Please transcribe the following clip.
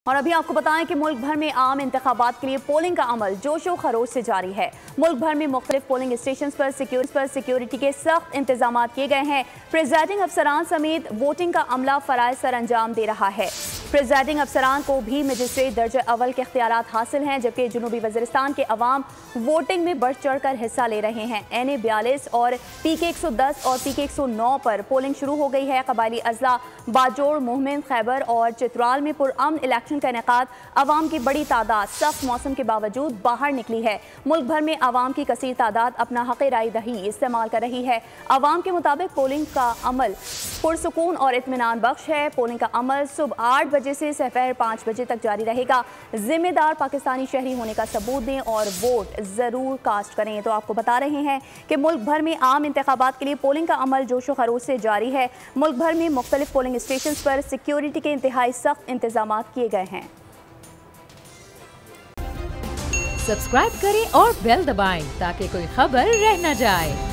और अभी आपको बताएं कि मुल्क भर में आम इंतखाबात के लिए पोलिंग का अमल जोशो खरोश से जारी है। मुल्क भर में मुख्तलिफ पोलिंग स्टेशन पर सिक्योरिटी के सख्त इंतजाम किए गए हैं। प्रिजाइडिंग अफसरान समेत वोटिंग का अमला फराइज सर अंजाम दे रहा है। प्रिजाइडिंग अफसरान को भी मजिस्ट्रेट दर्जा अव्वल के इख्तियारात हासिल हैं, जबकि जनूबी वज़ीरिस्तान के अवाम वोटिंग में बढ़ चढ़ कर हिस्सा ले रहे हैं। NA 42 और PK 110 और PK 109 पर पोलिंग शुरू हो गई है। कबायली अजला बाजोड़, मोहम्मद, खैबर और चित्राल में पुरअमन इलेक्शन का इनेकाद। अवाम की बड़ी तादाद सख्त मौसम के बावजूद बाहर निकली है। मुल्क भर में अवाम की कसीर तादाद अपना हक़ राय दही इस्तेमाल कर रही है। अवाम के मुताबिक पोलिंग का अमल पुरसुकून और इत्मीनान बख्श है। पोलिंग का अमल सुबह 8 बजे से दोपहर 5 बजे तक जारी रहेगा। जिम्मेदार पाकिस्तानी शहरी होने का सबूत दें और वोट ज़रूर कास्ट करें। तो आपको बता रहे हैं कि मुल्क भर में आम इंतखाबात के लिए पोलिंग का अमल जोशो खरोश से जारी है। मुल्क भर में मुख्तलिफ पोलिंग स्टेशन पर सिक्योरिटी के इंतहाई सख्त इंतजाम किए गए हैं। सब्सक्राइब करें और बेल दबाएं ताकि कोई खबर रह न जाए।